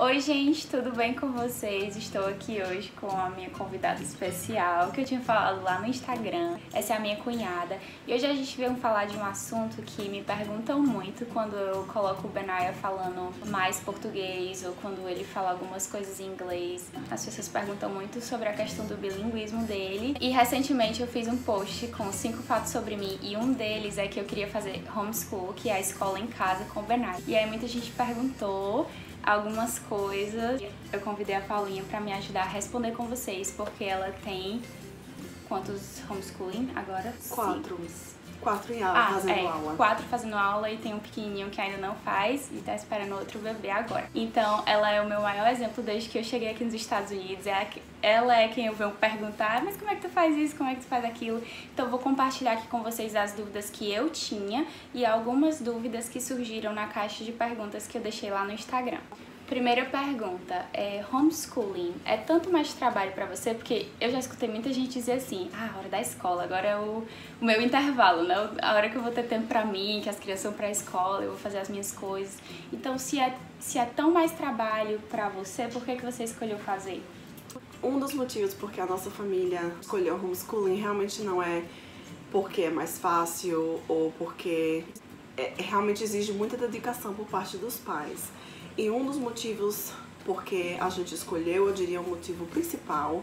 Oi gente, tudo bem com vocês? Estou aqui hoje com a minha convidada especial, que eu tinha falado lá no Instagram. Essa é a minha cunhada. E hoje a gente veio falar de um assunto que me perguntam muito quando eu coloco o Benaya falando mais português ou quando ele fala algumas coisas em inglês. As pessoas perguntam muito sobre a questão do bilinguismo dele. E recentemente eu fiz um post com 5 fatos sobre mim e um deles é que eu queria fazer homeschool, que é a escola em casa com o Benaya. E aí muita gente perguntou algumas coisas. Eu convidei a Paulinha pra me ajudar a responder com vocês, porque ela tem quantos homeschooling agora? 4. 4 em aula, fazendo aula. 4 fazendo aula e tem um pequenininho que ainda não faz e tá esperando outro bebê agora. Então, ela é o meu maior exemplo desde que eu cheguei aqui nos Estados Unidos. Ela é quem eu venho perguntar, mas como é que tu faz isso, como é que tu faz aquilo? Então, eu vou compartilhar aqui com vocês as dúvidas que eu tinha e algumas dúvidas que surgiram na caixa de perguntas que eu deixei lá no Instagram. Primeira pergunta, homeschooling é tanto mais trabalho pra você? Porque eu já escutei muita gente dizer assim, a hora da escola, agora é o meu intervalo, né? A hora que eu vou ter tempo pra mim, que as crianças vão pra escola, eu vou fazer as minhas coisas. Então, se é tão mais trabalho pra você, por que você escolheu fazer? Um dos motivos porque a nossa família escolheu homeschooling realmente não é porque é mais fácil ou porque realmente exige muita dedicação por parte dos pais. E um dos motivos porque a gente escolheu, eu diria o motivo principal,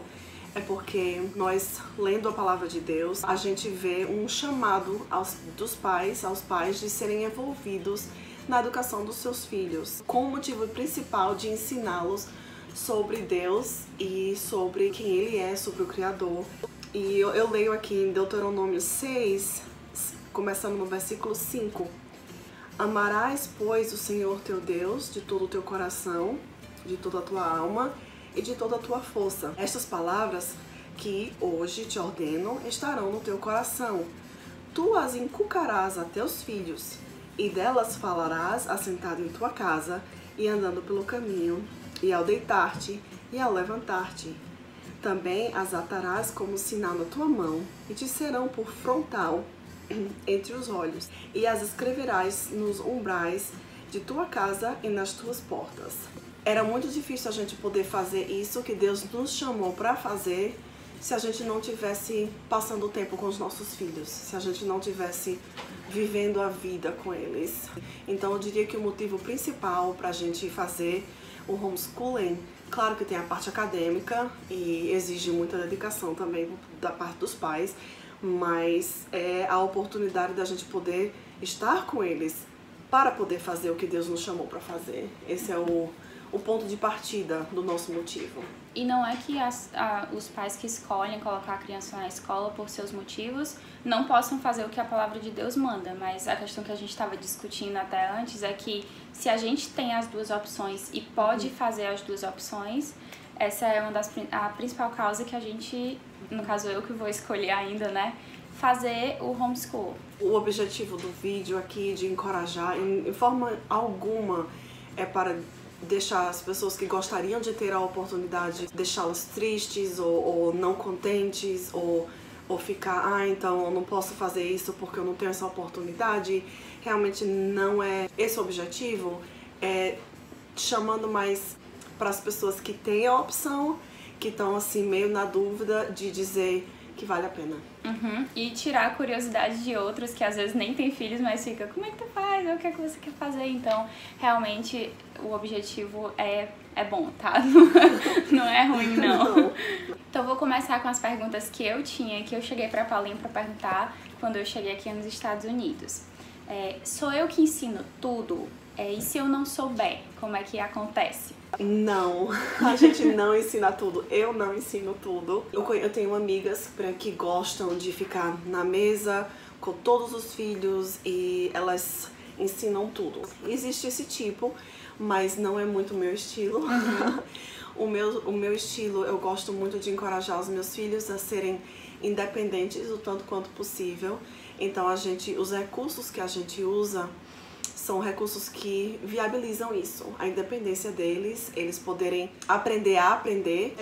é porque nós, lendo a palavra de Deus, a gente vê um chamado aos pais de serem envolvidos na educação dos seus filhos, com o motivo principal de ensiná-los sobre Deus e sobre quem Ele é, sobre o Criador. E eu leio aqui em Deuteronômio 6, começando no versículo 5. Amarás, pois, o Senhor teu Deus de todo o teu coração, de toda a tua alma e de toda a tua força. Estas palavras que hoje te ordeno estarão no teu coração. Tu as inculcarás a teus filhos, e delas falarás assentado em tua casa e andando pelo caminho, e ao deitar-te e ao levantar-te. Também as atarás como sinal na tua mão, e te serão por frontal entre os olhos, e as escreverás nos umbrais de tua casa e nas tuas portas. Era muito difícil a gente poder fazer isso que Deus nos chamou para fazer se a gente não tivesse passando tempo com os nossos filhos, se a gente não tivesse vivendo a vida com eles. Então eu diria que o motivo principal para a gente fazer o homeschooling, claro que tem a parte acadêmica e exige muita dedicação também da parte dos pais, mas é a oportunidade da gente poder estar com eles para poder fazer o que Deus nos chamou para fazer. Esse é o ponto de partida do nosso motivo. E não é que os pais que escolhem colocar a criança na escola por seus motivos não possam fazer o que a palavra de Deus manda, mas a questão que a gente estava discutindo até antes é que se a gente tem as duas opções e pode fazer as duas opções, essa é a principal causa que a gente, no caso eu que vou escolher ainda, né, fazer o homeschool. O objetivo do vídeo aqui de encorajar, em forma alguma, é para deixar as pessoas que gostariam de ter a oportunidade, deixá-las tristes ou não contentes ou ficar, então eu não posso fazer isso porque eu não tenho essa oportunidade. Realmente não é esse o objetivo, é chamando mais para as pessoas que têm a opção, que estão assim meio na dúvida de dizer que vale a pena. E tirar a curiosidade de outros que às vezes nem tem filhos, mas fica, como é que tu faz? O que é que você quer fazer? Então, realmente, o objetivo é bom, tá? Não é ruim, não. Então, vou começar com as perguntas que eu tinha, que eu cheguei pra Paulinha pra perguntar quando eu cheguei aqui nos Estados Unidos. Sou eu que ensino tudo? E se eu não souber, como é que acontece? Não, a gente não ensina tudo, eu não ensino tudo. Eu tenho amigas que gostam de ficar na mesa com todos os filhos e elas ensinam tudo. Existe esse tipo, mas não é muito o meu estilo. O meu estilo, eu gosto muito de encorajar os meus filhos a serem independentes o tanto quanto possível. Então os recursos que a gente usa são recursos que viabilizam isso, a independência deles, eles poderem aprender a aprender.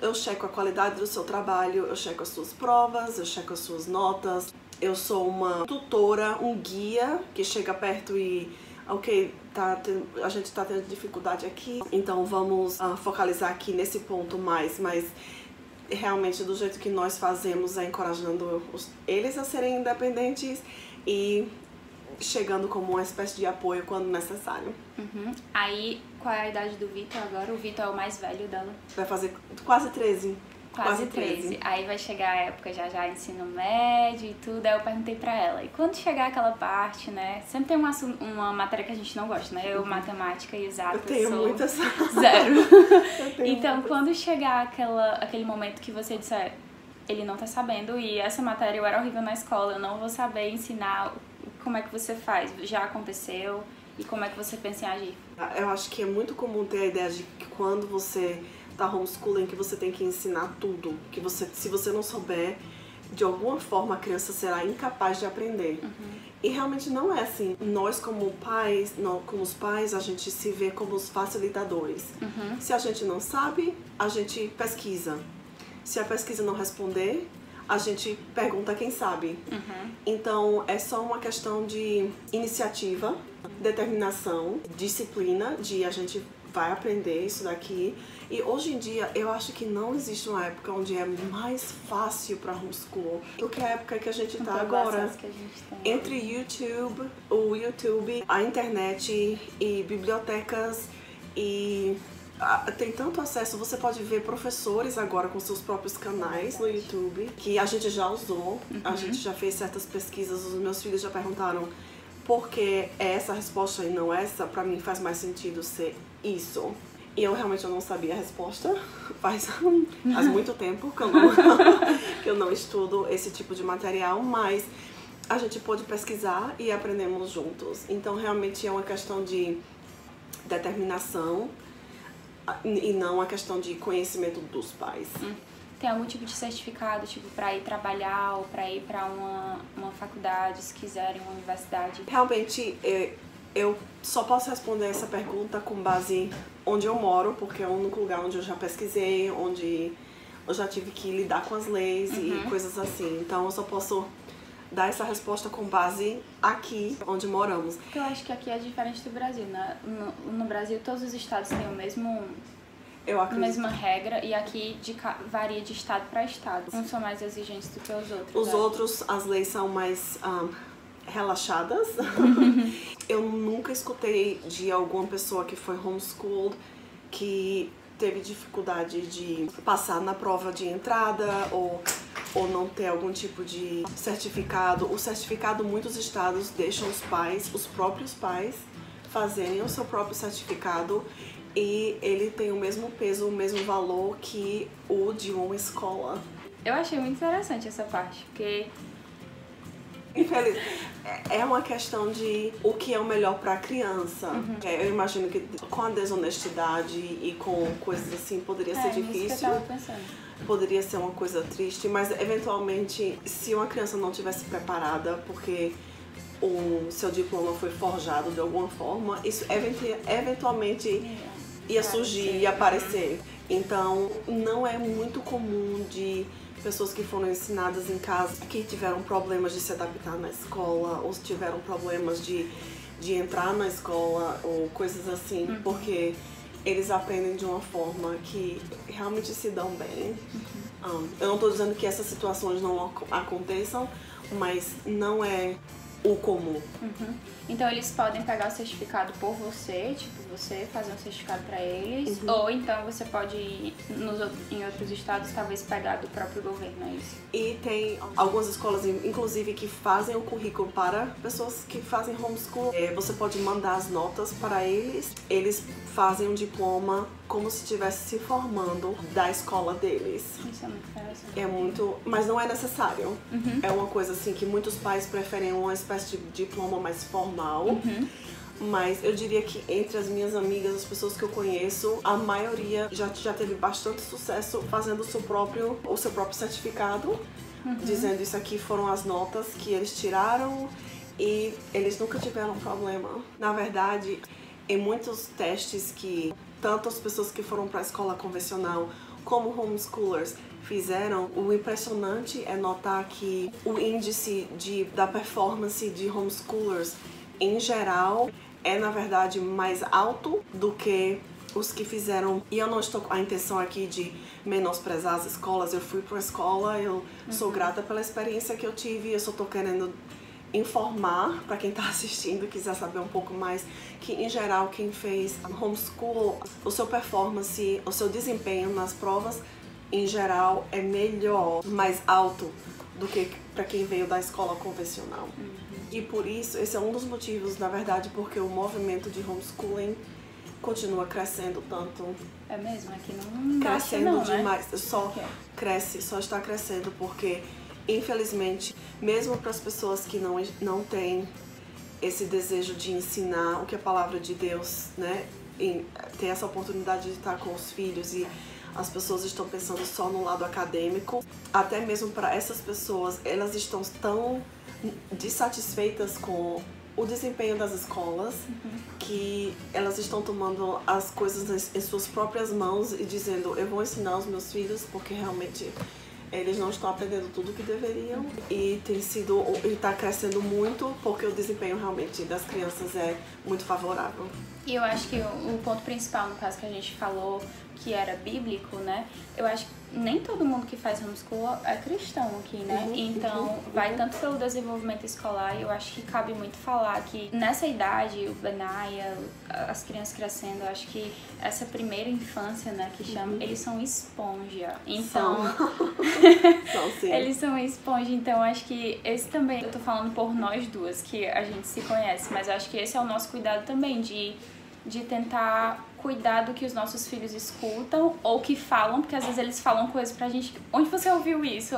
Eu checo a qualidade do seu trabalho, eu checo as suas provas, eu checo as suas notas. Eu sou uma tutora, um guia que chega perto e ok, a gente tá tendo dificuldade aqui, então vamos focalizar aqui nesse ponto mais, mas realmente do jeito que nós fazemos é encorajando eles a serem independentes e chegando como uma espécie de apoio quando necessário. Aí, qual é a idade do Vitor agora? O Vitor é o mais velho dela. Vai fazer quase 13. Quase 13. Aí vai chegar a época já ensino médio e tudo. Aí eu perguntei pra ela, e quando chegar aquela parte, né? Sempre tem uma matéria que a gente não gosta, né? Eu, matemática e exatas, eu tenho sou muitas. zero. Então, muitas. quando chegar aquele momento que você disser, ele não tá sabendo e essa matéria eu era horrível na escola, eu não vou saber ensinar, como é que você faz? Já aconteceu? E como é que você pensa em agir? Eu acho que é muito comum ter a ideia de que quando você tá homeschooling, que você tem que ensinar tudo. Que se você não souber, de alguma forma a criança será incapaz de aprender. E realmente não é assim. Nós como os pais, a gente se vê como os facilitadores. Se a gente não sabe, a gente pesquisa. Se a pesquisa não responder, a gente pergunta quem sabe. Então é só uma questão de iniciativa, determinação, disciplina, de a gente vai aprender isso daqui. E hoje em dia eu acho que não existe uma época onde é mais fácil para homeschool do que a época que a gente tá agora. Que a gente tem. Entre o YouTube, a internet e bibliotecas e tem tanto acesso, você pode ver professores agora com seus próprios canais no YouTube, que a gente já usou, a gente já fez certas pesquisas, os meus filhos já perguntaram por que essa resposta e não essa, pra mim faz mais sentido ser isso. E eu realmente não sabia a resposta, faz muito tempo que eu não estudo esse tipo de material, mas a gente pôde pesquisar e aprendemos juntos. Então realmente é uma questão de determinação e não a questão de conhecimento dos pais. Tem algum tipo de certificado, tipo, pra ir trabalhar ou pra ir pra uma faculdade, se quiserem, uma universidade? Realmente, eu só posso responder essa pergunta com base onde eu moro, porque é o único lugar onde eu já pesquisei, onde eu já tive que lidar com as leis e coisas assim. Então eu só posso dar essa resposta com base aqui, onde moramos. Porque eu acho que aqui é diferente do Brasil, né? No Brasil, todos os estados têm a mesma regra, e aqui varia de estado para estado. Uns são mais exigentes do que os outros. Os outros, as leis são mais relaxadas. Eu nunca escutei de alguma pessoa que foi homeschooled que teve dificuldade de passar na prova de entrada ou não ter algum tipo de certificado. O certificado, muitos estados deixam os próprios pais, fazerem o seu próprio certificado, e ele tem o mesmo peso, o mesmo valor que o de uma escola. Eu achei muito interessante essa parte, porque é uma questão de o que é o melhor para a criança. Eu imagino que com a desonestidade e com coisas assim poderia ser difícil. Isso que eu tava pensando. Poderia ser uma coisa triste, mas eventualmente, se uma criança não tivesse preparada porque o seu diploma foi forjado de alguma forma, isso eventualmente ia surgir, ia aparecer. Então, não é muito comum de pessoas que foram ensinadas em casa, que tiveram problemas de se adaptar na escola, ou tiveram problemas de entrar na escola, ou coisas assim, porque eles aprendem de uma forma que realmente se dão bem. Eu não estou dizendo que essas situações não aconteçam, mas não é o comum. Então eles podem pegar o certificado por você, tipo, você fazer um certificado pra eles, ou então você pode ir em outros estados, talvez pegar do próprio governo, é isso? E tem algumas escolas, inclusive, que fazem o currículo para pessoas que fazem homeschool. Você pode mandar as notas para eles fazem um diploma como se estivesse se formando da escola deles. Isso é muito interessante. É muito, mas não é necessário. É uma coisa assim que muitos pais preferem uma espécie de diploma mais formal. Mas eu diria que entre as minhas amigas, as pessoas que eu conheço, a maioria já teve bastante sucesso fazendo o seu próprio certificado, dizendo isso aqui foram as notas que eles tiraram e eles nunca tiveram problema. Na verdade, em muitos testes que tanto as pessoas que foram para a escola convencional como homeschoolers fizeram, o impressionante é notar que o índice da performance de homeschoolers em geral é, na verdade, mais alto do que os que fizeram. E eu não estou com a intenção aqui de menosprezar as escolas. Eu fui para a escola, eu sou grata pela experiência que eu tive, eu só estou querendo informar para quem está assistindo, quiser saber um pouco mais, que em geral quem fez homeschool, o seu performance, o seu desempenho nas provas, em geral é melhor, mais alto do que para quem veio da escola convencional. E por isso, esse é um dos motivos, na verdade, porque o movimento de homeschooling continua crescendo tanto. É mesmo? Aqui não crescendo não, demais, né? só cresce, só está crescendo porque, infelizmente, mesmo para as pessoas que não têm esse desejo de ensinar o que a palavra de Deus, né, ter essa oportunidade de estar com os filhos e as pessoas estão pensando só no lado acadêmico, até mesmo para essas pessoas, elas estão tão dissatisfeitas com o desempenho das escolas, que elas estão tomando as coisas em suas próprias mãos e dizendo, eu vou ensinar os meus filhos porque realmente eles não estão aprendendo tudo o que deveriam, e está crescendo muito porque o desempenho realmente das crianças é muito favorável. E eu acho que o ponto principal, no caso que a gente falou, que era bíblico, né? Eu acho que nem todo mundo que faz homeschool é cristão aqui, né? Então, vai tanto pelo desenvolvimento escolar, e eu acho que cabe muito falar que nessa idade, o Benaya, as crianças crescendo, eu acho que essa primeira infância, né, que chama, eles são esponja. Então, são, sim. Eles são esponja, então acho que esse também, eu tô falando por nós duas, que a gente se conhece, mas eu acho que esse é o nosso cuidado também, de tentar cuidar do que os nossos filhos escutam ou que falam, porque às vezes eles falam coisas pra gente, onde você ouviu isso?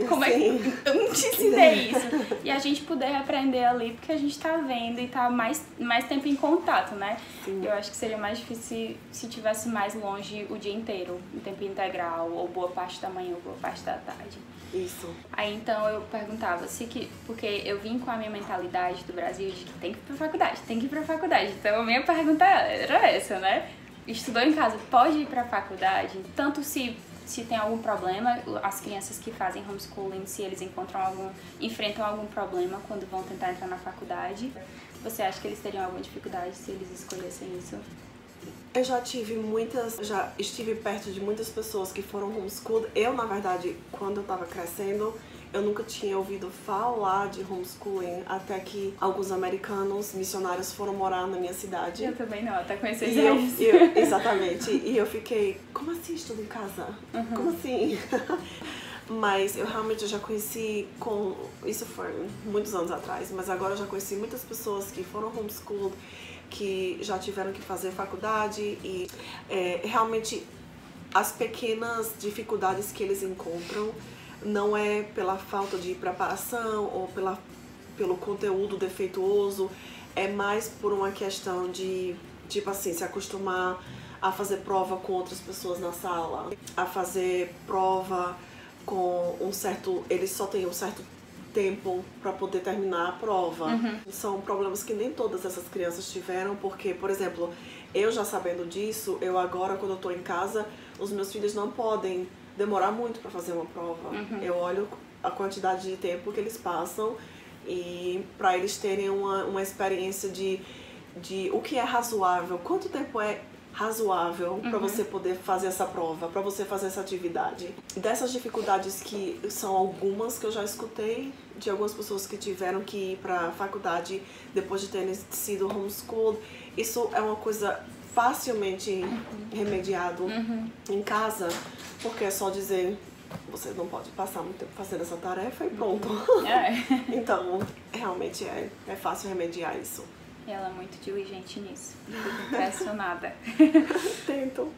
Como é que eu não te ensinei isso? E a gente poder aprender ali, porque a gente tá vendo e tá mais tempo em contato, né? Sim. Eu acho que seria mais difícil se tivesse mais longe o dia inteiro, em tempo integral, ou boa parte da manhã ou boa parte da tarde. Isso. Aí então eu perguntava porque eu vim com a minha mentalidade do Brasil de que tem que ir pra faculdade, tem que ir pra faculdade. Então a minha pergunta era essa, né? Estudou em casa, pode ir pra faculdade? Tanto se tem algum problema, as crianças que fazem homeschooling, se eles enfrentam algum problema quando vão tentar entrar na faculdade. Você acha que eles teriam alguma dificuldade se eles escolhessem isso? Eu já estive perto de muitas pessoas que foram homeschooled. Eu, na verdade, quando eu estava crescendo, eu nunca tinha ouvido falar de homeschooling até que alguns americanos missionários foram morar na minha cidade. Eu também não, até conhecer isso. Exatamente. E eu fiquei, como assim estudo em casa? Como assim? Mas eu realmente já conheci, isso foi muitos anos atrás, mas agora eu já conheci muitas pessoas que foram homeschooled, que já tiveram que fazer faculdade e realmente as pequenas dificuldades que eles encontram não é pela falta de preparação ou pelo conteúdo defeituoso, é mais por uma questão de, tipo assim, se acostumar a fazer prova com outras pessoas na sala, a fazer prova com eles só têm um certo tempo para poder terminar a prova. São problemas que nem todas essas crianças tiveram, porque, por exemplo, eu já sabendo disso, eu agora, quando eu tô em casa, os meus filhos não podem demorar muito para fazer uma prova. Eu olho a quantidade de tempo que eles passam e para eles terem uma experiência de o que é razoável, quanto tempo é razoável para você poder fazer essa prova, para você fazer essa atividade. Dessas dificuldades, que são algumas que eu já escutei de algumas pessoas que tiveram que ir para a faculdade depois de terem sido homeschooled, isso é uma coisa facilmente remediado em casa, porque é só dizer, você não pode passar muito tempo fazendo essa tarefa e pronto. Então, realmente é fácil remediar isso. E ela é muito diligente nisso. Fico impressionada. Tento.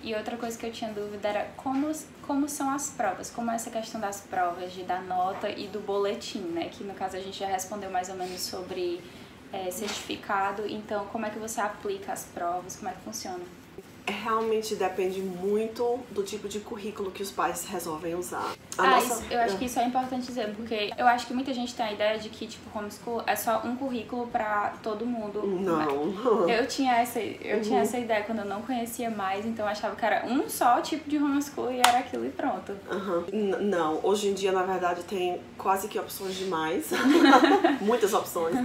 E outra coisa que eu tinha dúvida era como são as provas, como é essa questão das provas, de dar nota e do boletim, né? Que no caso a gente já respondeu mais ou menos sobre certificado, então como é que você aplica as provas, como é que funciona? Realmente depende muito do tipo de currículo que os pais resolvem usar. Eu acho que isso é importante dizer, porque eu acho que muita gente tem a ideia de que, tipo, homeschool é só um currículo pra todo mundo. Não. Eu tinha essa ideia quando eu não conhecia mais, então eu achava que era um só tipo de homeschool e era aquilo e pronto. Não, hoje em dia, na verdade, tem quase que opções demais. Muitas opções.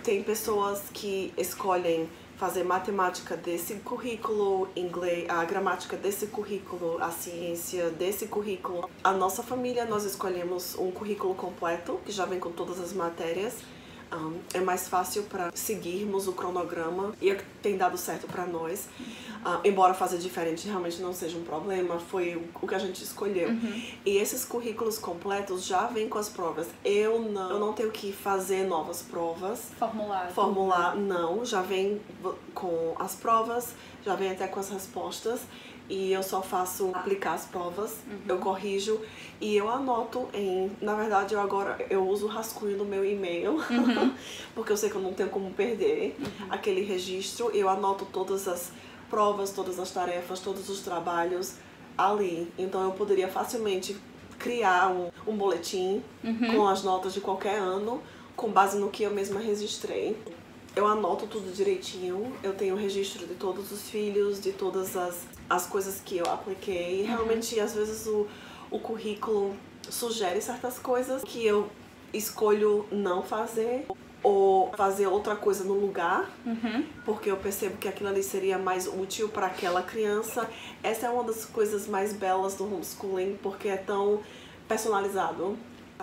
Tem pessoas que escolhem fazer matemática desse currículo, inglês, a gramática desse currículo, a ciência desse currículo. A nossa família, nós escolhemos um currículo completo, que já vem com todas as matérias. É mais fácil para seguirmos o cronograma e é o que tem dado certo para nós. Embora fazer diferente realmente não seja um problema, foi o que a gente escolheu. E esses currículos completos já vêm com as provas. Eu não tenho que fazer novas provas. Formular, não. Já vem com as provas, já vem até com as respostas. E eu só faço aplicar as provas, eu corrijo e eu anoto Na verdade, eu uso o rascunho no meu e-mail, porque eu sei que eu não tenho como perder aquele registro. Eu anoto todas as provas, todas as tarefas, todos os trabalhos ali. Então eu poderia facilmente criar um boletim com as notas de qualquer ano, com base no que eu mesma registrei. Eu anoto tudo direitinho, eu tenho registro de todos os filhos, de todas as coisas que eu apliquei. Realmente, às vezes, o currículo sugere certas coisas que eu escolho não fazer ou fazer outra coisa no lugar, porque eu percebo que aquilo ali seria mais útil para aquela criança. Essa é uma das coisas mais belas do homeschooling, porque é tão personalizado.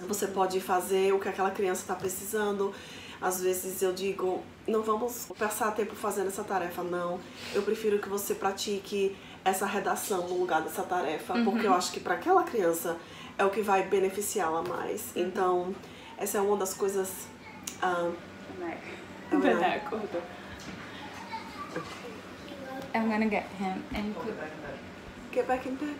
Você pode fazer o que aquela criança está precisando. Às vezes eu digo, não vamos passar tempo fazendo essa tarefa, não. Eu prefiro que você pratique essa redação no lugar dessa tarefa, porque eu acho que para aquela criança é o que vai beneficiá-la mais. Então, essa é uma das coisas... I'm gonna get him and Get back in bed.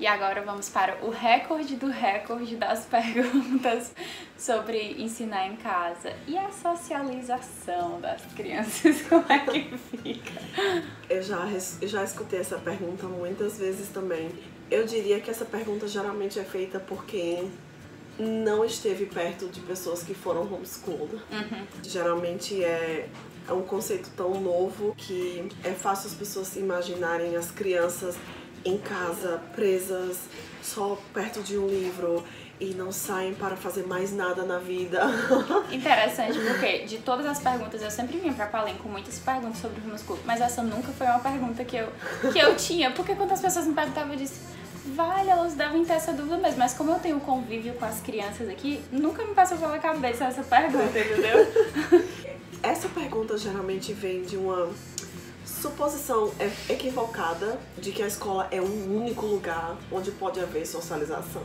E agora vamos para o recorde do recorde das perguntas sobre ensinar em casa. E a socialização das crianças, como é que fica? Eu já escutei essa pergunta muitas vezes também. Eu diria que essa pergunta geralmente é feita por quem não esteve perto de pessoas que foram homeschooled. Geralmente é um conceito tão novo que é fácil as pessoas se imaginarem as crianças em casa, presas, só perto de um livro e não saem para fazer mais nada na vida. Interessante, porque de todas as perguntas, eu sempre vinha pra Paulin com muitas perguntas sobre o homeschool, mas essa nunca foi uma pergunta que eu tinha, porque quando as pessoas me perguntavam, eu disse, vale, elas devem ter essa dúvida mesmo, mas como eu tenho convívio com as crianças aqui, nunca me passou pela cabeça essa pergunta, entendeu? Essa pergunta geralmente vem de uma suposição equivocada de que a escola é um único lugar onde pode haver socialização.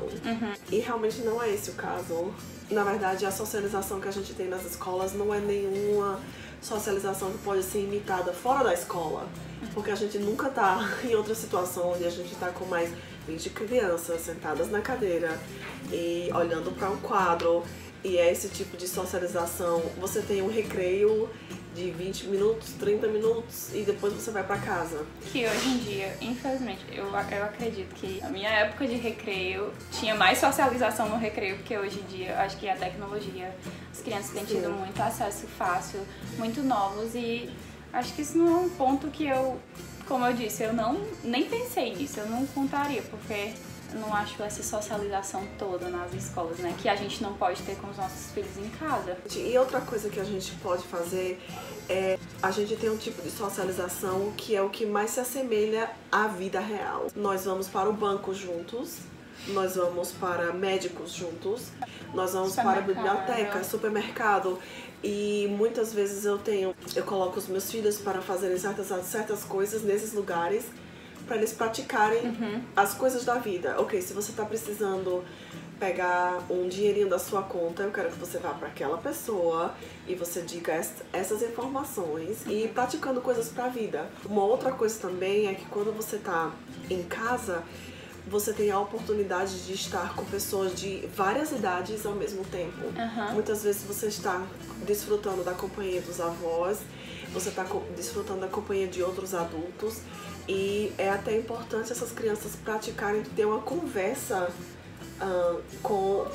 E realmente não é esse o caso. Na verdade, a socialização que a gente tem nas escolas não é nenhuma socialização que pode ser imitada fora da escola. Porque a gente nunca tá em outra situação onde a gente tá com mais 20 crianças sentadas na cadeira e olhando para um quadro. E é esse tipo de socialização. Você tem um recreio de 20 minutos, 30 minutos e depois você vai pra casa. Que hoje em dia, infelizmente, eu acredito que a minha época de recreio tinha mais socialização no recreio, porque hoje em dia, acho que a tecnologia, as crianças têm tido muito acesso fácil, muito novos, e acho que isso não é um ponto que como eu disse, eu nem pensei nisso, eu não contaria, porque eu não acho essa socialização toda nas escolas, né? Que a gente não pode ter com os nossos filhos em casa. E outra coisa que a gente pode fazer é a gente tem um tipo de socialização que é o que mais se assemelha à vida real. Nós vamos para o banco juntos, nós vamos para médicos juntos, nós vamos para a biblioteca, supermercado. E muitas vezes eu coloco os meus filhos para fazerem certas coisas nesses lugares, para eles praticarem as coisas da vida. Ok, se você está precisando pegar um dinheirinho da sua conta, eu quero que você vá para aquela pessoa e você diga essas informações e ir praticando coisas para a vida. Uma outra coisa também é que quando você está em casa, você tem a oportunidade de estar com pessoas de várias idades ao mesmo tempo. Muitas vezes você está desfrutando da companhia dos avós, você está desfrutando da companhia de outros adultos, e é até importante essas crianças praticarem ter uma conversa,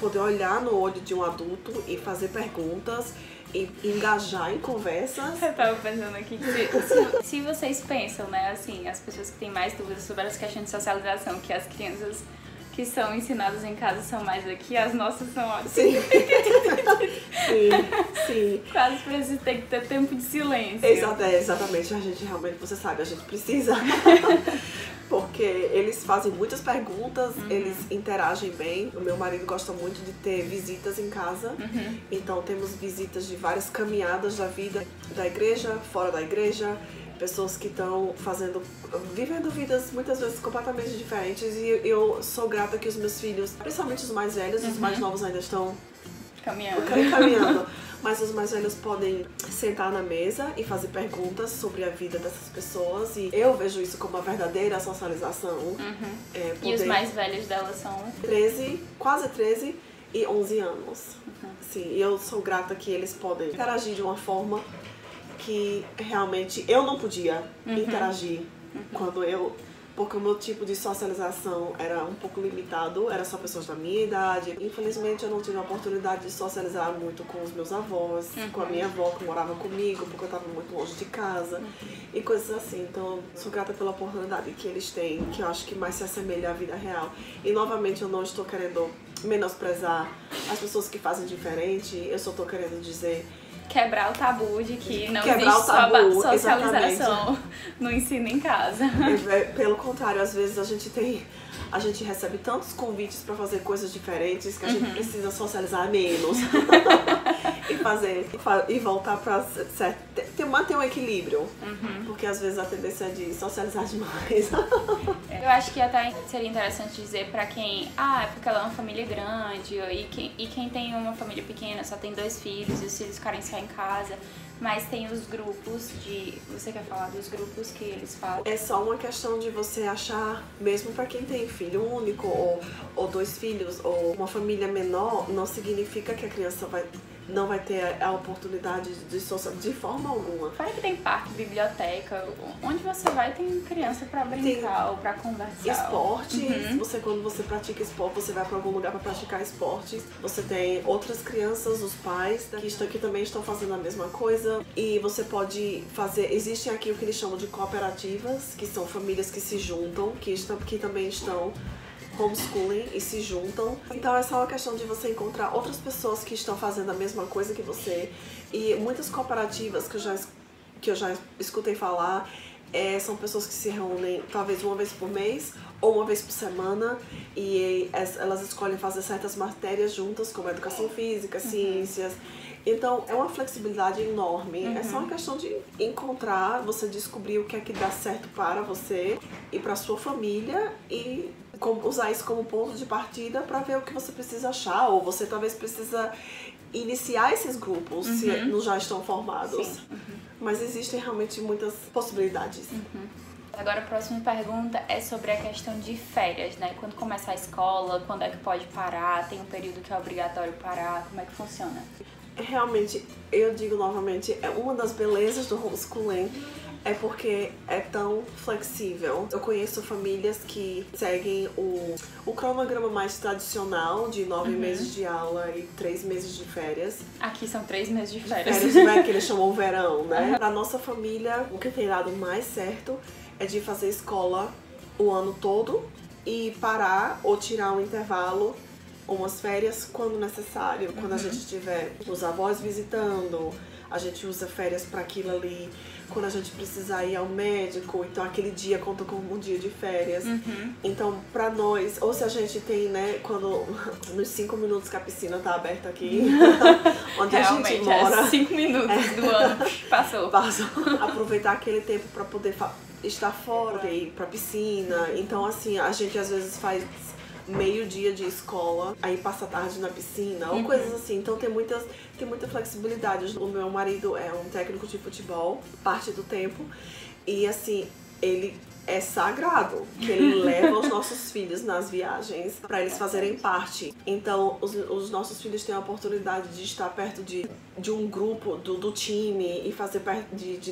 poder olhar no olho de um adulto e fazer perguntas e engajar em conversas. Eu tava pensando aqui que se vocês pensam, né, assim, as pessoas que têm mais dúvidas sobre as questões de socialização, que as crianças que são ensinadas em casa são mais aqui, as nossas são assim. Sim. Sim. Quase precisa ter que ter tempo de silêncio. Exatamente, a gente realmente, você sabe, a gente precisa. Porque eles fazem muitas perguntas, eles interagem bem. O meu marido gosta muito de ter visitas em casa. Então temos visitas de várias caminhadas da vida, da igreja, fora da igreja. Pessoas que estão vivendo vidas muitas vezes completamente diferentes. E eu sou grata que os meus filhos, principalmente os mais velhos, os mais novos ainda estão caminhando. Mas os mais velhos podem sentar na mesa e fazer perguntas sobre a vida dessas pessoas. E eu vejo isso como uma verdadeira socialização. E os mais velhos delas são? 13, quase 13 e 11 anos. Sim, e eu sou grata que eles podem interagir de uma forma que realmente eu não podia interagir porque o meu tipo de socialização era um pouco limitado, era só pessoas da minha idade. Infelizmente eu não tive a oportunidade de socializar muito com os meus avós, com a minha avó que morava comigo, porque eu estava muito longe de casa e coisas assim. Então sou grata pela oportunidade que eles têm, que eu acho que mais se assemelha à vida real. E novamente eu não estou querendo menosprezar as pessoas que fazem diferente, eu só estou querendo dizer... Quebrar o tabu de que não Quebrar existe o tabu, só socialização exatamente. no ensino em casa. Pelo contrário, às vezes a gente recebe tantos convites para fazer coisas diferentes que a gente precisa socializar menos e voltar para manter um equilíbrio, porque às vezes a tendência é de socializar demais. Eu acho que até seria interessante dizer para quem, é porque ela é uma família grande e quem tem uma família pequena só tem 2 filhos e os filhos ficarem só em casa. Mas tem os grupos Você quer falar dos grupos que eles falam? É só uma questão de você achar, mesmo para quem tem filho único, ou 2 filhos, ou uma família menor, não significa que a criança não vai ter a oportunidade de socializar de forma alguma. Fora que tem parque, biblioteca, onde você vai tem criança pra brincar ou pra conversar. Esportes, quando você pratica esporte, você vai pra algum lugar pra praticar esportes. Você tem outras crianças, os pais, que também estão fazendo a mesma coisa. E você pode fazer, existem aqui o que eles chamam de cooperativas, que são famílias que se juntam, que também estão homeschooling e se juntam. Então é só uma questão de você encontrar outras pessoas que estão fazendo a mesma coisa que você. E muitas cooperativas que eu já escutei falar são pessoas que se reúnem talvez uma vez por mês ou uma vez por semana e elas escolhem fazer certas matérias juntas, como educação física, ciências. Então é uma flexibilidade enorme. É só uma questão de encontrar, você descobrir o que é que dá certo para você e para sua família e usar isso como ponto de partida para ver o que você precisa achar, ou você talvez precisa iniciar esses grupos se não já estão formados. Mas existem realmente muitas possibilidades. Agora a próxima pergunta é sobre a questão de férias, né? Quando começa a escola, quando é que pode parar, tem um período que é obrigatório parar, como é que funciona? Realmente, eu digo novamente, é uma das belezas do homeschooling é porque é tão flexível. Eu conheço famílias que seguem o cronograma mais tradicional de 9 meses de aula e 3 meses de férias. Aqui são 3 meses de férias. Férias, que eles chamam verão, né? Pra nossa família, o que tem dado mais certo é de fazer escola o ano todo e parar ou tirar um intervalo, umas férias quando necessário. Quando a gente tiver os avós visitando, a gente usa férias para aquilo ali. Quando a gente precisar ir ao médico, então aquele dia conta como um dia de férias. Então, pra nós, ou se a gente tem, né, nos 5 minutos que a piscina tá aberta aqui, onde realmente, a gente mora. 5 minutos do ano passou. Aproveitar aquele tempo pra poder estar fora, ir pra piscina. Então, assim, a gente às vezes faz meio-dia de escola, aí passa a tarde na piscina, ou coisas assim. Então tem muita flexibilidade. O meu marido é um técnico de futebol, parte do tempo, e assim, ele é sagrado que ele leva os nossos filhos nas viagens para eles fazerem parte. Então, os nossos filhos têm a oportunidade de estar perto de um grupo do time e fazer parte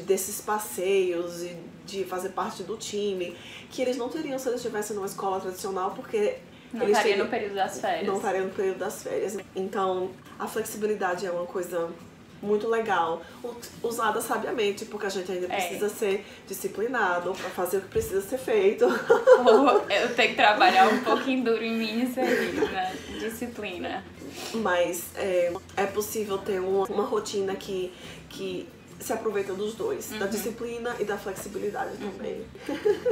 desses passeios e de fazer parte do time, que eles não teriam se eles estivessem numa escola tradicional, porque não estaria no período das férias. Não estaria no período das férias. Então, a flexibilidade é uma coisa muito legal, usada sabiamente, porque a gente ainda precisa ser disciplinado pra fazer o que precisa ser feito. Eu tenho que trabalhar um pouquinho duro em mim isso aí, né? Disciplina. Mas é possível ter uma rotina que se aproveita dos dois, da disciplina e da flexibilidade também.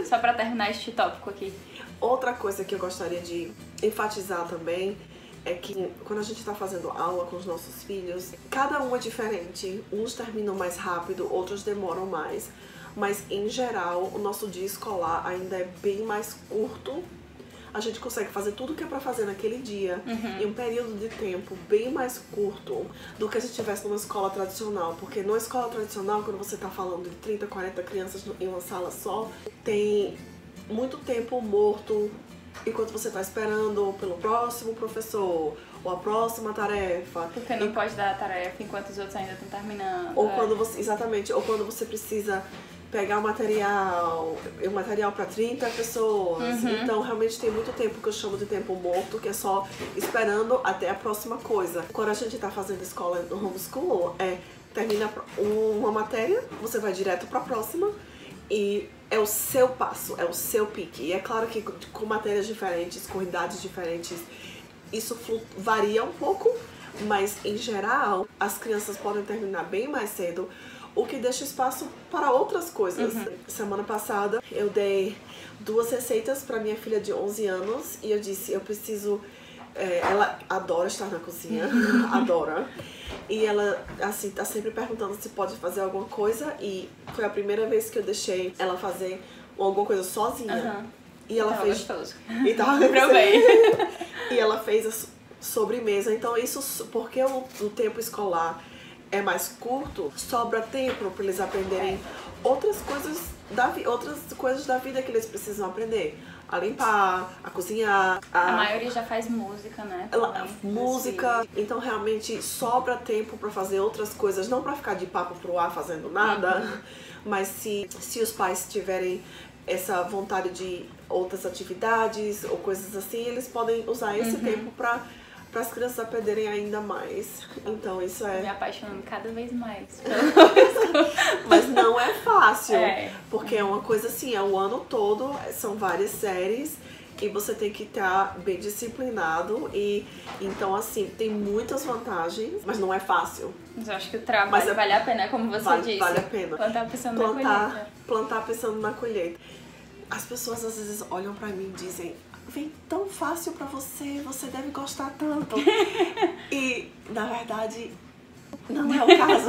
Só pra terminar este tópico aqui. Outra coisa que eu gostaria de enfatizar também é que quando a gente está fazendo aula com os nossos filhos, cada um é diferente. Uns terminam mais rápido, outros demoram mais. Mas, em geral, o nosso dia escolar ainda é bem mais curto. A gente consegue fazer tudo o que é pra fazer naquele dia em um período de tempo bem mais curto do que se estivesse numa escola tradicional. Porque numa escola tradicional, quando você tá falando de 30, 40 crianças em uma sala só, tem muito tempo morto enquanto você tá esperando pelo próximo professor ou a próxima tarefa. Porque não pode dar a tarefa enquanto os outros ainda estão terminando. Ou quando você, exatamente, ou quando você precisa pegar o material para 30 pessoas. Então, realmente tem muito tempo que eu chamo de tempo morto, que é só esperando até a próxima coisa. Quando a gente tá fazendo escola no homeschool, termina uma matéria, você vai direto para a próxima e é o seu passo, é o seu pique. E é claro que com matérias diferentes, com idades diferentes, isso varia um pouco, mas em geral as crianças podem terminar bem mais cedo, o que deixa espaço para outras coisas. Semana passada eu dei 2 receitas para minha filha de 11 anos e eu disse, eu preciso... ela adora estar na cozinha, adora. E ela, assim, tá sempre perguntando se pode fazer alguma coisa e foi a primeira vez que eu deixei ela fazer alguma coisa sozinha. E ela fez... gostoso. E tava Provei. E ela fez a sobremesa. Então isso, porque o tempo escolar é mais curto, sobra tempo para eles aprenderem outras coisas da vida que eles precisam aprender. A limpar, a cozinhar. A maioria já faz música, né? Música. Então realmente sobra tempo para fazer outras coisas, não para ficar de papo pro ar fazendo nada, mas se os pais tiverem essa vontade de outras atividades ou coisas assim, eles podem usar esse tempo para as crianças aprenderem ainda mais. Então isso Me apaixonando cada vez mais. Mas não é fácil, porque é uma coisa assim, é o ano todo, são várias séries e você tem que estar bem disciplinado e então assim, tem muitas vantagens, mas não é fácil. Mas eu acho que o trabalho vale a pena, como você disse. Vale a pena. Plantar pensando na colheita. Plantar pensando na colheita. As pessoas às vezes olham pra mim e dizem, vem tão fácil pra você, você deve gostar tanto. E, na verdade, não é o caso.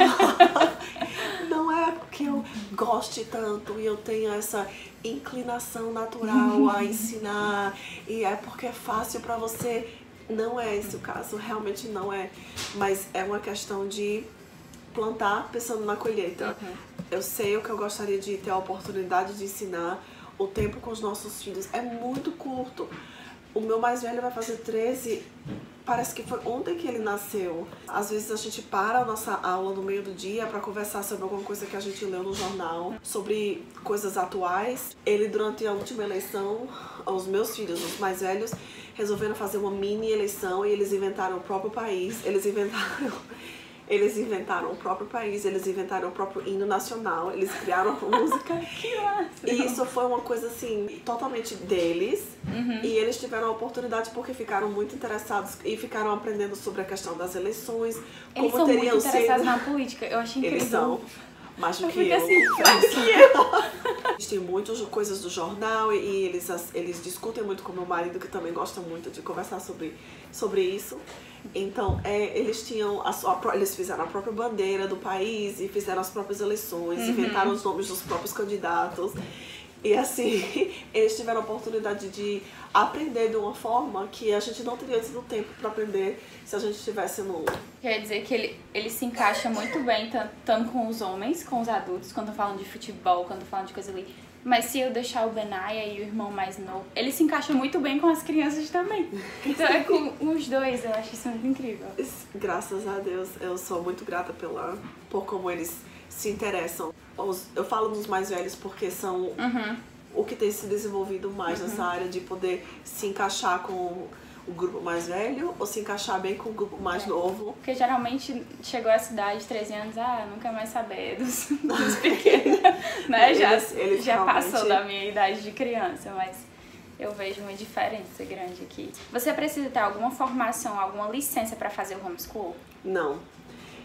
Não é que eu goste tanto e eu tenho essa inclinação natural a ensinar e é porque é fácil pra você. Não é esse o caso, realmente não é. Mas é uma questão de plantar pensando na colheita. Eu sei o que eu gostaria de ter a oportunidade de ensinar. O tempo com os nossos filhos é muito curto. O meu mais velho vai fazer 13, parece que foi ontem que ele nasceu. Às vezes a gente para a nossa aula no meio do dia para conversar sobre alguma coisa que a gente leu no jornal, sobre coisas atuais. Ele, durante a última eleição, os meus filhos, os mais velhos, resolveram fazer uma mini eleição e eles inventaram o próprio país. Eles inventaram o próprio país, eles inventaram o próprio hino nacional, eles criaram a música. Que massa! E isso foi uma coisa assim, totalmente deles. E eles tiveram a oportunidade porque ficaram muito interessados e ficaram aprendendo sobre a questão das eleições. Eles como são teriam muito interessados sido. na política, eu acho incrível. Eles são. Mais do que eu. Assim, mais do que eu. Eles têm muitas coisas do jornal e eles discutem muito com meu marido, que também gosta muito de conversar sobre isso. Então, eles fizeram a própria bandeira do país e fizeram as próprias eleições, inventaram os nomes dos próprios candidatos. E assim, eles tiveram a oportunidade de aprender de uma forma que a gente não teria tido tempo para aprender se a gente estivesse no... Quer dizer que ele se encaixa muito bem, tanto com os homens, com os adultos, quando falam de futebol, quando falam de coisa ali. Mas se eu deixar o Benaya e o irmão mais novo, ele se encaixa muito bem com as crianças também. Então é com os dois, eu acho isso muito incrível. Graças a Deus, eu sou muito grata por como eles se interessam. Eu falo dos mais velhos porque são o que tem se desenvolvido mais nessa área de poder se encaixar com o grupo mais velho ou se encaixar bem com o grupo mais novo. Porque geralmente chegou a cidade, 13 anos, não quer mais saber dos pequenos, né? Eles já realmente... passou da minha idade de criança, mas eu vejo uma diferença grande aqui. Você precisa ter alguma formação, alguma licença para fazer o homeschool? Não.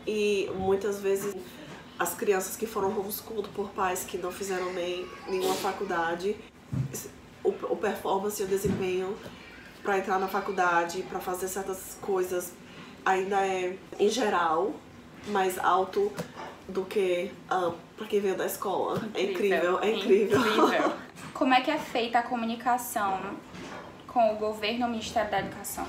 E muitas vezes as crianças que foram homeschooled por pais que não fizeram nem nenhuma faculdade, o performance e o desempenho para entrar na faculdade, para fazer certas coisas, ainda é, em geral, mais alto do que para quem veio da escola. Incrível. É incrível. Como é que é feita a comunicação com o governo ou o Ministério da Educação?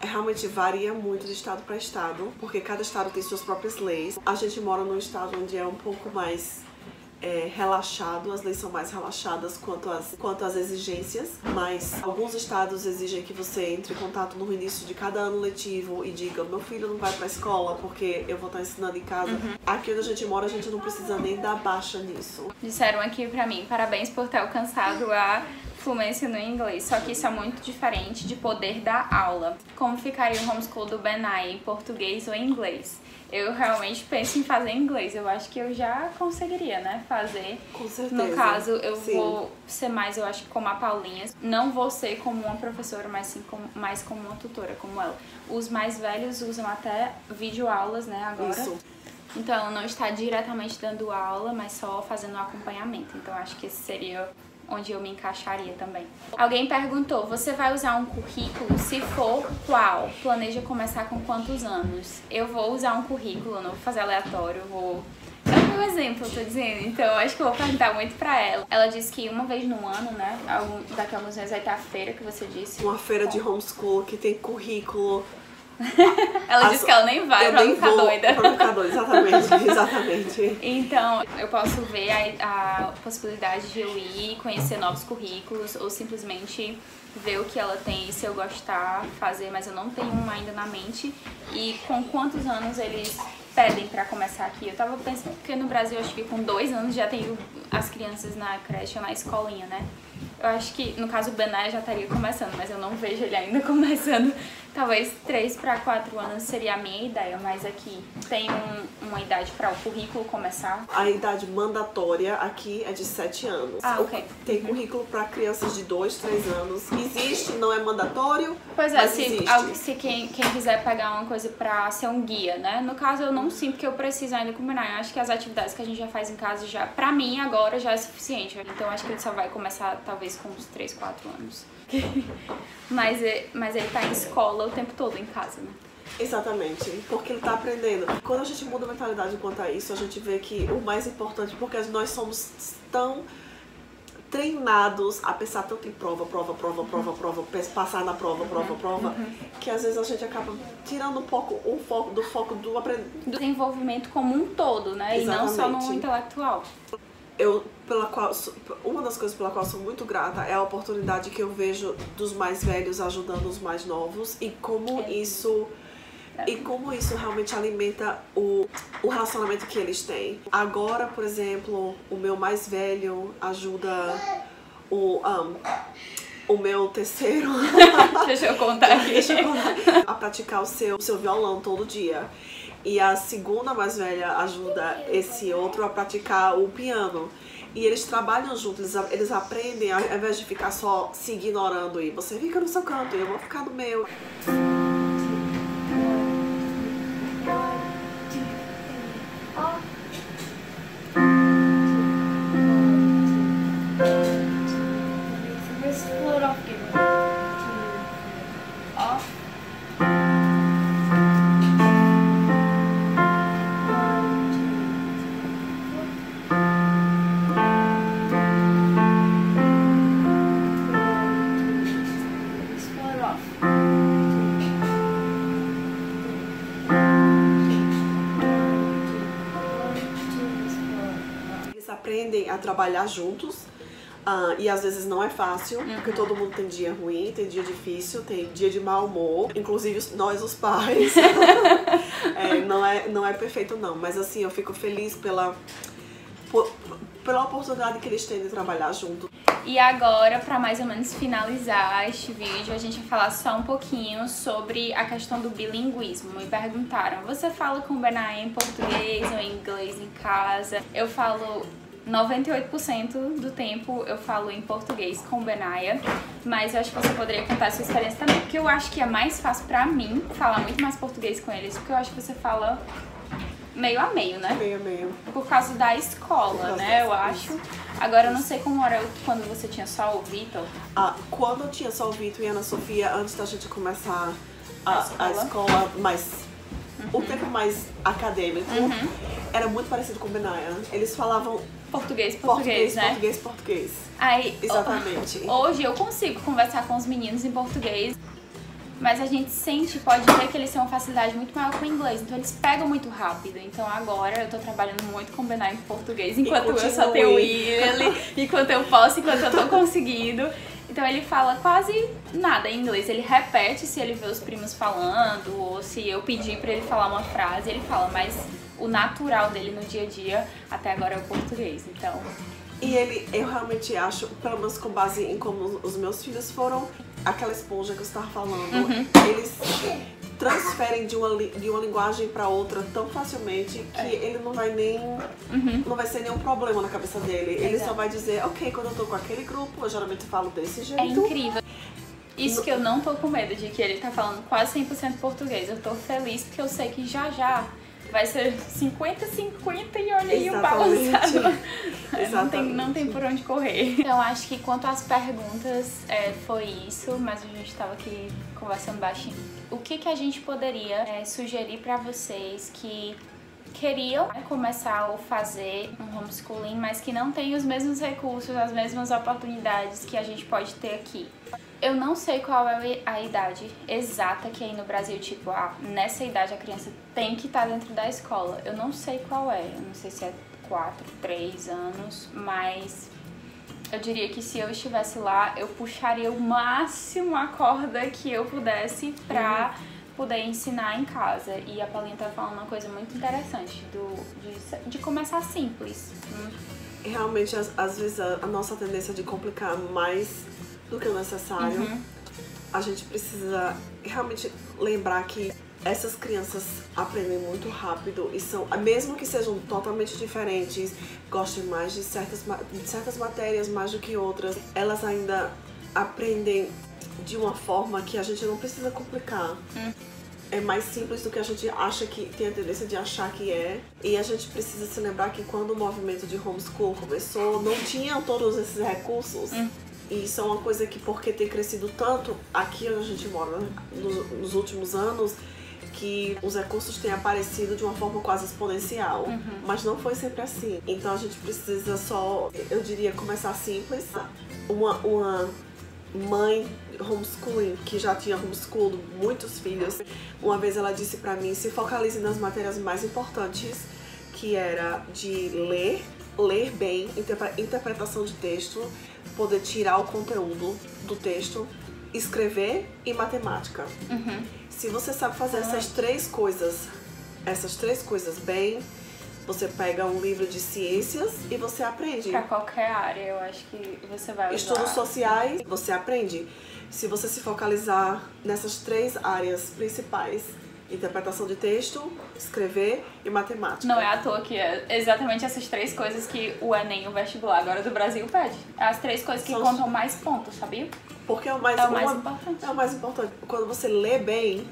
Realmente varia muito de estado para estado, porque cada estado tem suas próprias leis. A gente mora num estado onde é um pouco mais relaxado, as leis são mais relaxadas quanto às exigências, mas alguns estados exigem que você entre em contato no início de cada ano letivo e diga: meu filho não vai pra escola porque eu vou estar ensinando em casa. Aqui onde a gente mora, a gente não precisa nem dar baixa nisso. Disseram aqui pra mim, parabéns por ter alcançado a fluência no inglês, só que isso é muito diferente de poder dar aula. Como ficaria o homeschool do Benai em português ou em inglês? Eu realmente penso em fazer em inglês. Eu acho que eu já conseguiria, né, fazer. Com certeza. No caso, eu Sim. vou ser mais, eu acho, como a Paulinha. Não vou ser como uma professora, mas sim mais como uma tutora, como ela. Os mais velhos usam até videoaulas, né, agora. Isso. Então, ela não está diretamente dando aula, mas só fazendo o acompanhamento. Então, acho que esse seria onde eu me encaixaria também. Alguém perguntou, você vai usar um currículo? Se for, qual? Planeja começar com quantos anos? Eu vou usar um currículo, não vou fazer aleatório, É o meu exemplo, eu tô dizendo, então eu acho que eu vou perguntar muito pra ela. Ela disse que uma vez no ano, né, daqui a alguns meses vai ter a feira que você disse. Uma feira de homeschool que tem currículo. Ela disse que ela nem vai pra não ficar doida. Pra não ficar doida, exatamente. Então, eu posso ver a possibilidade de eu ir conhecer novos currículos ou simplesmente ver o que ela tem e se eu gostar, fazer, mas eu não tenho um ainda na mente. E com quantos anos eles pedem pra começar aqui? Eu tava pensando, porque no Brasil eu acho que com 2 anos já tem as crianças na creche ou na escolinha, né? Eu acho que, no caso, o Benai já estaria começando, mas eu não vejo ele ainda começando. Talvez 3 para 4 anos seria a minha ideia, mas aqui tem uma idade para o currículo começar. A idade mandatória aqui é de 7 anos. Ok. Tem currículo para crianças de 2, 3 anos. Existe, não é mandatório, pois é, mas existe. Se quem quiser pegar uma coisa pra ser um guia, né? No caso, eu não sinto que eu preciso ainda combinar. Eu acho que as atividades que a gente já faz em casa, já pra mim, agora, já é suficiente. Então, acho que ele só vai começar, talvez, com uns 3, 4 anos. mas ele tá em escola o tempo todo em casa, né? Exatamente, porque ele tá aprendendo. Quando a gente muda a mentalidade quanto a isso, a gente vê que o mais importante, porque nós somos tão treinados a pensar tanto em prova, passar na prova, que às vezes a gente acaba tirando um pouco do foco do aprendizado. Do desenvolvimento como um todo, né? Exatamente. E não só no intelectual. Uma das coisas pela qual eu sou muito grata é a oportunidade que eu vejo dos mais velhos ajudando os mais novos e como isso realmente alimenta o relacionamento que eles têm. Agora, por exemplo, o meu mais velho ajuda o meu terceiro Deixa eu contar aqui. a praticar o seu violão todo dia. E a segunda mais velha ajuda esse outro a praticar o piano. E eles trabalham juntos, eles aprendem, ao invés de ficar só se ignorando. E você fica no seu canto e eu vou ficar no meu. Aprendem a trabalhar juntos e às vezes não é fácil, porque todo mundo tem dia ruim, tem dia difícil, tem dia de mau humor, inclusive nós os pais. não é perfeito não, mas assim, eu fico feliz pela oportunidade que eles têm de trabalhar junto. E agora, para mais ou menos finalizar este vídeo, a gente vai falar só um pouquinho sobre a questão do bilinguismo. Me perguntaram, você fala com o Benaya em português ou em inglês em casa? Eu falo 98% do tempo eu falo em português com o Benaya, mas eu acho que você poderia contar a sua experiência também, porque eu acho que é mais fácil pra mim falar muito mais português com eles, porque eu acho que você fala meio a meio, né? Meio a meio. Por causa da escola, né? Eu acho. Agora eu não sei como era quando você tinha só o Vitor. Quando eu tinha só o Vitor e a Ana Sofia, antes da gente começar a escola mais... O tempo mais acadêmico, era muito parecido com o Benaya. Eles falavam... Português, né? Português. Aí, exatamente. Hoje eu consigo conversar com os meninos em português, mas a gente sente, pode ver que eles têm uma facilidade muito maior com o inglês, então eles pegam muito rápido. Então agora eu tô trabalhando muito com o Benaya em português, enquanto eu só tenho ele, enquanto eu posso, enquanto eu tô conseguindo. Então ele fala quase nada em inglês, ele repete se ele vê os primos falando, ou se eu pedir pra ele falar uma frase, ele fala, mas o natural dele no dia a dia até agora é o português, então... E eu realmente acho, pelo menos com base em como os meus filhos foram, aquela esponja que você estava falando, eles transferem de uma linguagem para outra tão facilmente que ele não vai nem... não vai ser nenhum problema na cabeça dele. Ele só vai dizer, ok, quando eu tô com aquele grupo, eu geralmente falo desse jeito. É incrível. Isso que eu não tô com medo de que ele tá falando quase 100% português. Eu tô feliz porque eu sei que já vai ser 50-50 e olha aí o balançado. Não tem por onde correr. Então acho que quanto às perguntas foi isso, mas a gente tava aqui conversando baixinho. O que a gente poderia sugerir pra vocês que queriam começar ou fazer um homeschooling, mas que não tem os mesmos recursos, as mesmas oportunidades que a gente pode ter aqui? Eu não sei qual é a idade exata que aí no Brasil, tipo, nessa idade a criança tem que estar dentro da escola. Eu não sei qual é, eu não sei se é 4, 3 anos, mas eu diria que se eu estivesse lá, eu puxaria o máximo a corda que eu pudesse pra poder ensinar em casa. E a Paulinha tá falando uma coisa muito interessante, de começar simples. Realmente, às vezes, a nossa tendência de complicar mais do que o necessário, a gente precisa realmente lembrar que essas crianças aprendem muito rápido e são, mesmo que sejam totalmente diferentes, gostem mais de certas matérias mais do que outras, elas ainda aprendem de uma forma que a gente não precisa complicar. É mais simples do que a gente acha que tem a tendência de achar que é. E a gente precisa se lembrar que quando o movimento de homeschool começou, não tinham todos esses recursos. E isso é uma coisa que, porque tem crescido tanto aqui onde a gente mora nos últimos anos, que os recursos têm aparecido de uma forma quase exponencial. Mas não foi sempre assim. Então a gente precisa só, eu diria, começar simples. Uma mãe homeschooling, que já tinha homeschooled muitos filhos, uma vez ela disse pra mim, se focalize nas matérias mais importantes, que era de ler bem, interpretação de texto, poder tirar o conteúdo do texto, escrever e matemática. Se você sabe fazer essas três coisas bem, você pega um livro de ciências e você aprende. Pra qualquer área, eu acho que você vai usar. Estudos sociais, você aprende. Se você se focalizar nessas três áreas principais, interpretação de texto, escrever e matemática. Não é à toa que é exatamente essas três coisas que o Enem, o vestibular agora do Brasil pede. As três coisas que contam mais pontos, sabia? Porque é o mais importante. É o mais importante. Quando você lê bem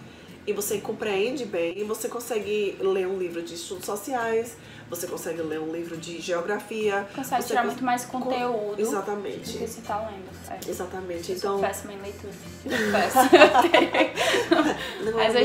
e você compreende bem, e você consegue ler um livro de estudos sociais, você consegue ler um livro de geografia. Consegue tirar muito mais conteúdo. Exatamente. Do que você tá lendo. Exatamente. Eu então... sou péssima em leitura. Mas eu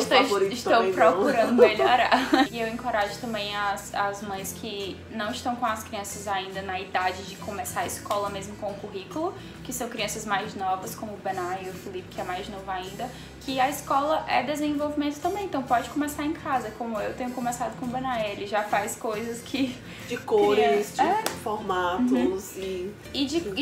estou procurando melhorar. E eu encorajo também as mães que não estão com as crianças ainda na idade de começar a escola mesmo com o currículo, que são crianças mais novas, como o Benaya e o Felipe, que é mais novo ainda, que a escola é desenvolvimento também, então pode começar em casa, como eu tenho começado com o Benaya. Ele já faz coisas que... De cores, de formatos e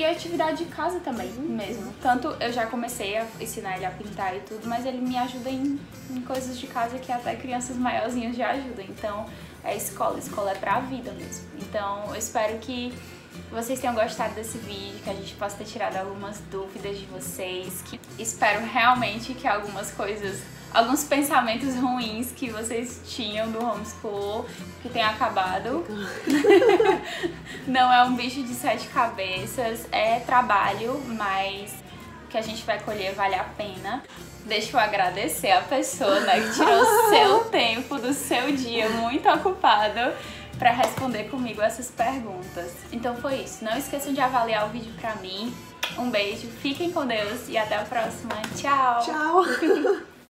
atividade de casa também, mesmo. Tanto eu já comecei a ensinar ele a pintar e tudo, mas ele me ajuda em coisas de casa que até crianças maiorzinhas já ajudam. Então, escola é pra vida mesmo. Então, eu espero que vocês tenham gostado desse vídeo, que a gente possa ter tirado algumas dúvidas de vocês, que espero realmente que algumas coisas, alguns pensamentos ruins que vocês tinham do homeschool, que tenha acabado. Não é um bicho de 7 cabeças, é trabalho, mas o que a gente vai colher vale a pena. Deixa eu agradecer a pessoa, né, que tirou seu tempo do seu dia muito ocupado para responder comigo essas perguntas. Então foi isso. Não esqueçam de avaliar o vídeo pra mim. Um beijo, fiquem com Deus e até a próxima. Tchau! Tchau!